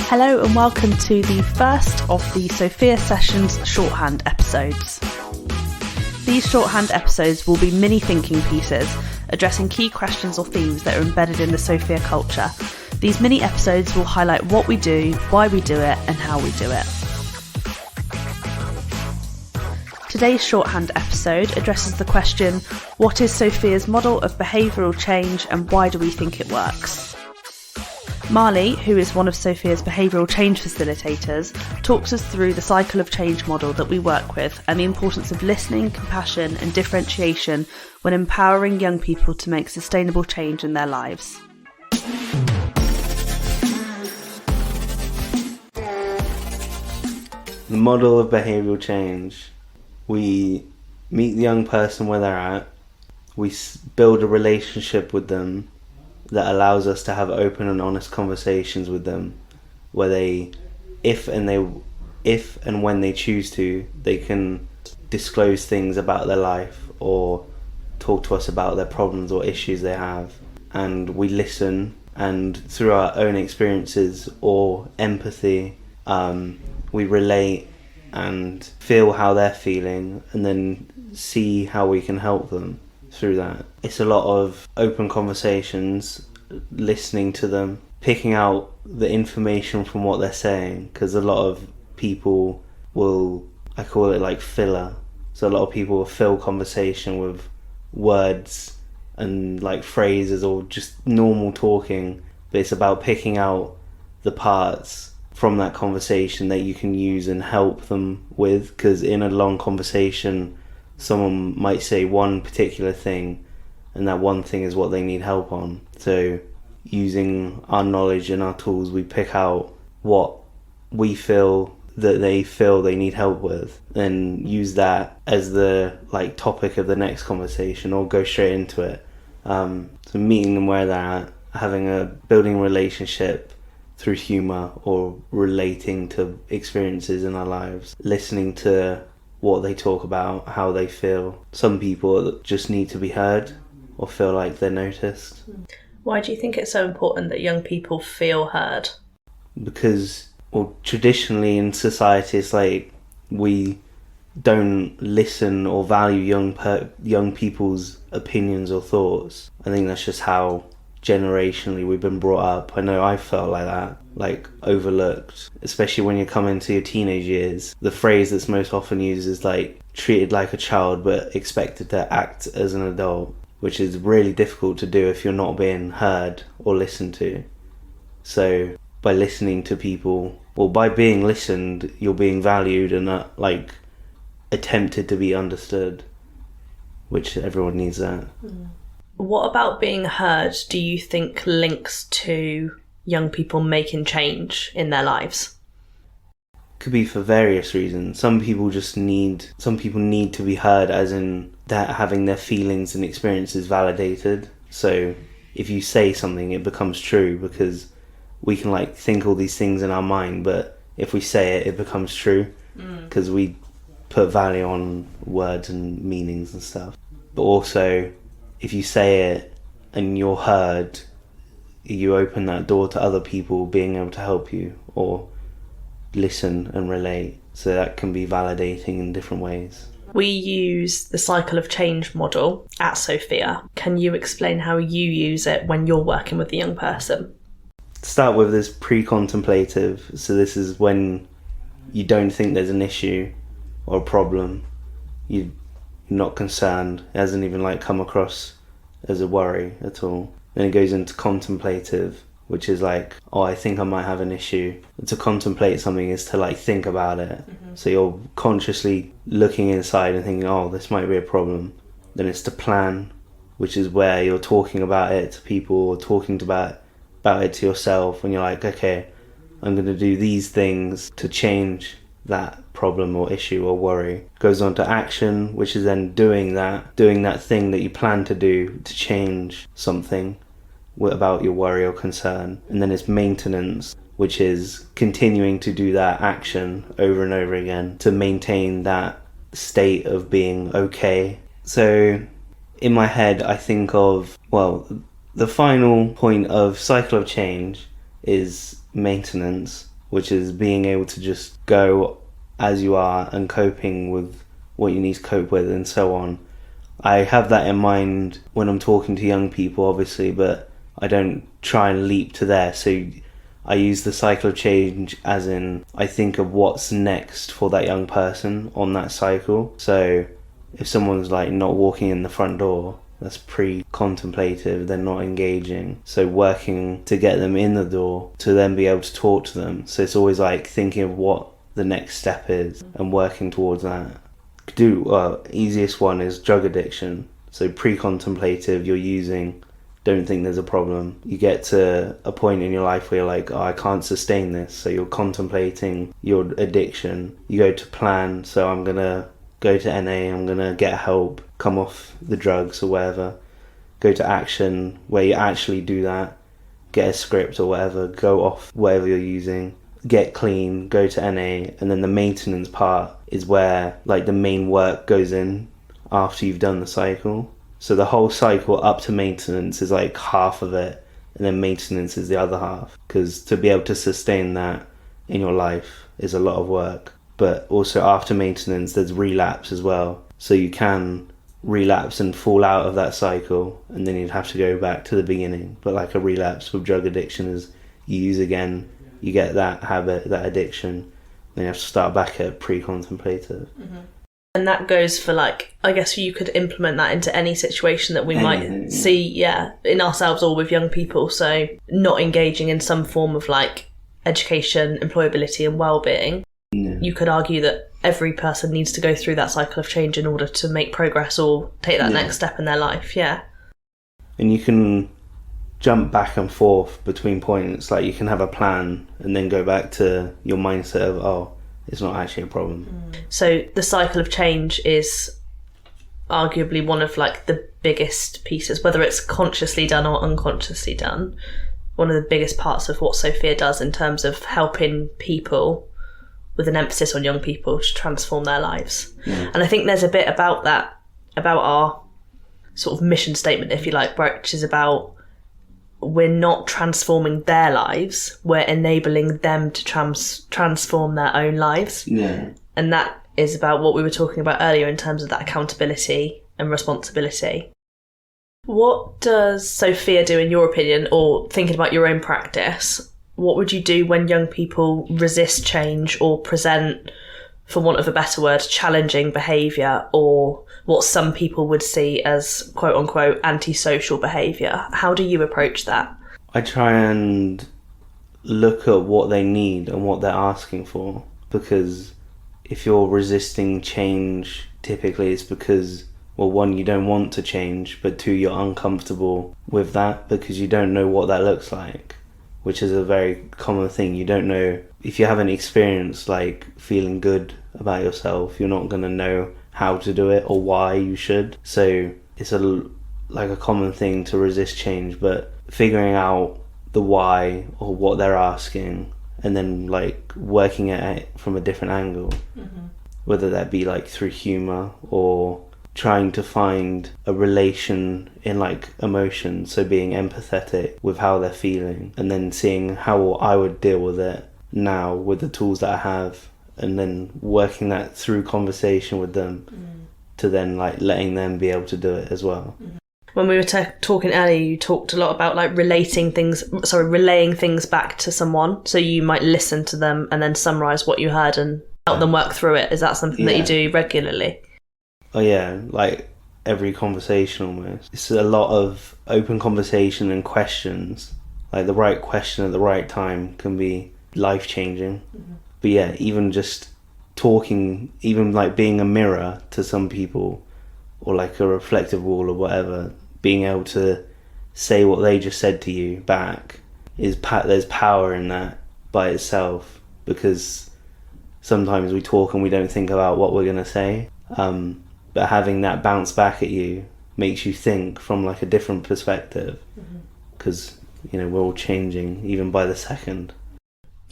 Hello and welcome to the first of the SOFEA Sessions Shorthand episodes. These shorthand episodes will be mini thinking pieces addressing key questions or themes that are embedded in the SOFEA culture. These mini episodes will highlight what we do, why we do it and how we do it. Today's shorthand episode addresses the question, what is SOFEA's model of behavioural change and why do we think it works? Marley, who is one of SOFEA's behavioural change facilitators, talks us through the cycle of change model that we work with and the importance of listening, compassion and differentiation when empowering young people to make sustainable change in their lives. The model of behavioural change. We meet the young person where they're at, we build a relationship with them that allows us to have open and honest conversations with them, where they, if and when they choose to, they can disclose things about their life or talk to us about their problems or issues they have, and we listen, and through our own experiences or empathy, we relate and feel how they're feeling and then see how we can help them through that. It's a lot of open conversations, listening to them, picking out the information from what they're saying, because a lot of people will, I call it like filler, so a lot of people will fill conversation with words and like phrases or just normal talking, but it's about picking out the parts from that conversation that you can use and help them with, because in a long conversation someone might say one particular thing and that one thing is what they need help on. So using our knowledge and our tools, we pick out what we feel that they need help with and use that as the like topic of the next conversation or go straight into it. So meeting them where they're at, building a relationship through humour or relating to experiences in our lives, listening to what they talk about, how they feel. Some people just need to be heard or feel like they're noticed. Why do you think it's so important that young people feel heard? Because, well, traditionally in society it's like we don't listen or value young people's opinions or thoughts. I think that's just how generationally we've been brought up. I know I felt like that, like overlooked, especially when you come into your teenage years. The phrase that's most often used is like treated like a child but expected to act as an adult, which is really difficult to do if you're not being heard or listened to. So by listening to people, or by being listened, you're being valued and like attempted to be understood, which everyone needs that. What about being heard do you think links to young people making change in their lives? Could be for various reasons. Some people need to be heard, as in that having their feelings and experiences validated. So if you say something, it becomes true, because we can like think all these things in our mind, but if we say it, it becomes true, because we put value on words and meanings and stuff. But also, if you say it and you're heard, you open that door to other people being able to help you or listen and relate. So that can be validating in different ways. We use the cycle of change model at SOFEA. Can you explain how you use it when you're working with the young person? Start with this pre-contemplative. So this is when you don't think there's an issue or a problem. You're not concerned. It hasn't even like come across as a worry at all. Then it goes into contemplative, which is like, oh, I think I might have an issue. To contemplate something is to like think about it. So you're consciously looking inside and thinking, oh, this might be a problem. Then it's to plan, which is where you're talking about it to people or talking about it to yourself, and you're like, okay, I'm going to do these things to change that problem or issue or worry. Goes on to action, which is then doing that thing that you plan to do to change something about your worry or concern. And then it's maintenance, which is continuing to do that action over and over again to maintain that state of being okay. So in my head I think of, well, the final point of cycle of change is maintenance, which is being able to just go as you are and coping with what you need to cope with and so on. I have that in mind when I'm talking to young people, obviously, but I don't try and leap to there. So I use the cycle of change as in I think of what's next for that young person on that cycle. So if someone's like not walking in the front door, that's pre-contemplative, they're not engaging. So working to get them in the door to then be able to talk to them. So it's always like thinking of what the next step is and working towards that. Easiest one is drug addiction. So pre-contemplative, you're using, don't think there's a problem. You get to a point in your life where you're like, I can't sustain this. So you're contemplating your addiction. You go to plan, so I'm going to go to NA, I'm going to get help, come off the drugs or whatever. Go to action, where you actually do that. Get a script or whatever, go off whatever you're using. Get clean, go to NA, and then the maintenance part is where like the main work goes in after you've done the cycle. So the whole cycle up to maintenance is like half of it, and then maintenance is the other half, because to be able to sustain that in your life is a lot of work. But also after maintenance there's relapse as well, so you can relapse and fall out of that cycle, and then you'd have to go back to the beginning. But like a relapse with drug addiction is you use again, you get that habit, that addiction, then you have to start back at pre-contemplative. Mm-hmm. And that goes for like, I guess you could implement that into any situation that we might see, in ourselves or with young people. So not engaging in some form of like education, employability and well-being. Yeah. You could argue that every person needs to go through that cycle of change in order to make progress or take that next step in their life, And you can jump back and forth between points, like you can have a plan and then go back to your mindset of, it's not actually a problem. So the cycle of change is arguably one of like the biggest pieces, whether it's consciously done or unconsciously done, one of the biggest parts of what Sophia does in terms of helping people, with an emphasis on young people, to transform their lives. And I think there's a bit about that, about our sort of mission statement, if you like, which is about we're not transforming their lives, we're enabling them to transform their own lives. And that is about what we were talking about earlier in terms of that accountability and responsibility. What does Sophia do, in your opinion, or thinking about your own practice, what would you do when young people resist change or present, for want of a better word, challenging behaviour, or what some people would see as quote unquote antisocial behaviour? How do you approach that? I try and look at what they need and what they're asking for, because if you're resisting change, typically it's because, well, one, you don't want to change, but two, you're uncomfortable with that because you don't know what that looks like, which is a very common thing. You don't know, if you haven't experienced like feeling good about yourself, you're not going to know how to do it or why you should. So it's a common thing to resist change, but figuring out the why or what they're asking and then like working at it from a different angle, whether that be like through humor or trying to find a relation in like emotion, so being empathetic with how they're feeling and then seeing how I would deal with it now with the tools that I have, and then working that through conversation with them to then like letting them be able to do it as well. When we were talking earlier, you talked a lot about like relaying things back to someone. So you might listen to them and then summarise what you heard and help them work through it. Is that something that you do regularly? Oh yeah, like every conversation almost. It's a lot of open conversation and questions. Like the right question at the right time can be life-changing. But yeah, even just talking, even like being a mirror to some people, or like a reflective wall or whatever, being able to say what they just said to you back, there's power in that by itself, because sometimes we talk and we don't think about what we're going to say, but having that bounce back at you makes you think from like a different perspective, because we're all changing even by the second.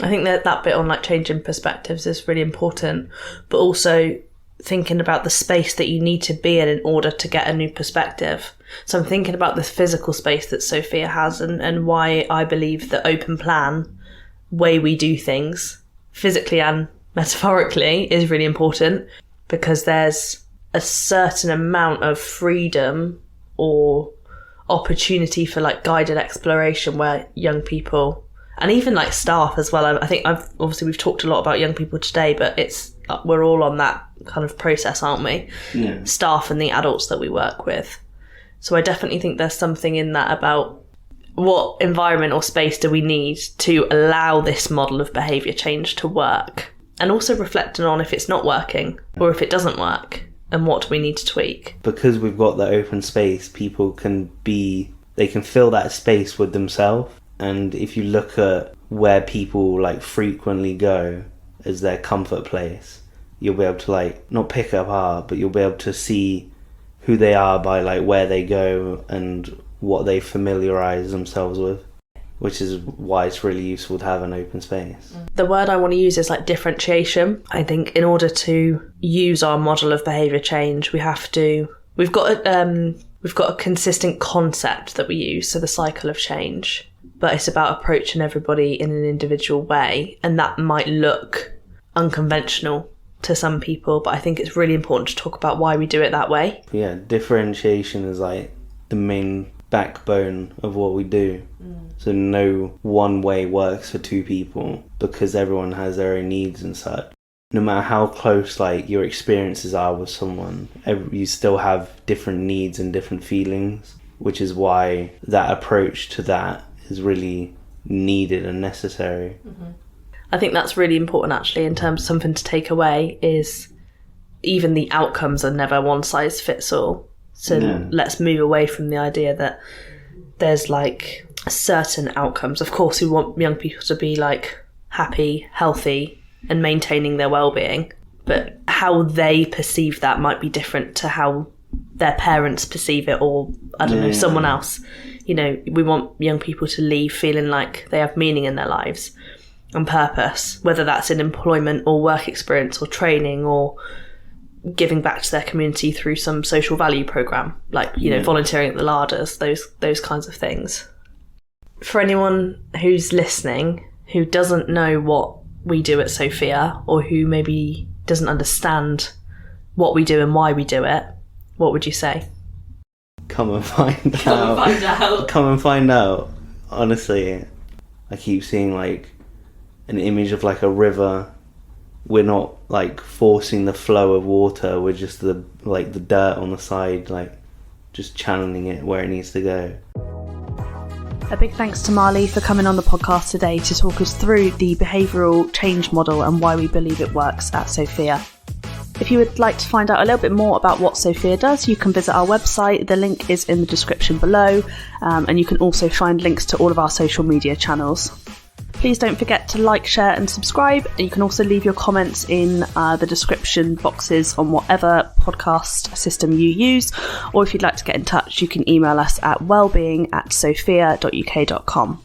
I think that bit on like changing perspectives is really important, but also thinking about the space that you need to be in order to get a new perspective. So I'm thinking about the physical space that Sophia has and why I believe that open plan way we do things, physically and metaphorically, is really important, because there's a certain amount of freedom or opportunity for like guided exploration where young people, and even like staff as well, I think we've talked a lot about young people today, but we're all on that kind of process, aren't we? Yeah. Staff and the adults that we work with. So I definitely think there's something in that about what environment or space do we need to allow this model of behaviour change to work, and also reflecting on if it's not working or if it doesn't work and what do we need to tweak. Because we've got the open space, people can fill that space with themselves. And if you look at where people like frequently go as their comfort place, you'll be able to like not pick it apart, but you'll be able to see who they are by like where they go and what they familiarize themselves with, which is why it's really useful to have an open space. The word I want to use is like differentiation. I think in order to use our model of behaviour change, we've got a consistent concept that we use, so the cycle of change, but it's about approaching everybody in an individual way, and that might look unconventional to some people, but I think it's really important to talk about why we do it that way. Yeah, differentiation is like the main backbone of what we do. So no one way works for two people, because everyone has their own needs and such. No matter how close like your experiences are with someone, you still have different needs and different feelings, which is why that approach to that is really needed and necessary. I think that's really important actually, in terms of something to take away, is even the outcomes are never one size fits all. So let's move away from the idea that there's like certain outcomes. Of course, we want young people to be like happy, healthy, and maintaining their well-being, but how they perceive that might be different to how their parents perceive it, or I don't know, someone else. You know, we want young people to leave feeling like they have meaning in their lives and purpose, whether that's in employment or work experience or training or giving back to their community through some social value program, like, you know, volunteering at the Larders, those kinds of things. For anyone who's listening who doesn't know what we do at SOFEA, or who maybe doesn't understand what we do and why we do it, what would you say? Come and find out. Come and find out. Honestly, I keep seeing like an image of like a river. We're not like forcing the flow of water, we're just the dirt on the side, like just channeling it where it needs to go. A big thanks to Marley for coming on the podcast today to talk us through the behavioural change model and why we believe it works at SOFEA. If you would like to find out a little bit more about what SOFEA does, you can visit our website. The link is in the description below, and you can also find links to all of our social media channels. Please don't forget to like, share and subscribe. You can also leave your comments in the description boxes on whatever podcast system you use, or if you'd like to get in touch, you can email us at wellbeing@sofea.uk.com.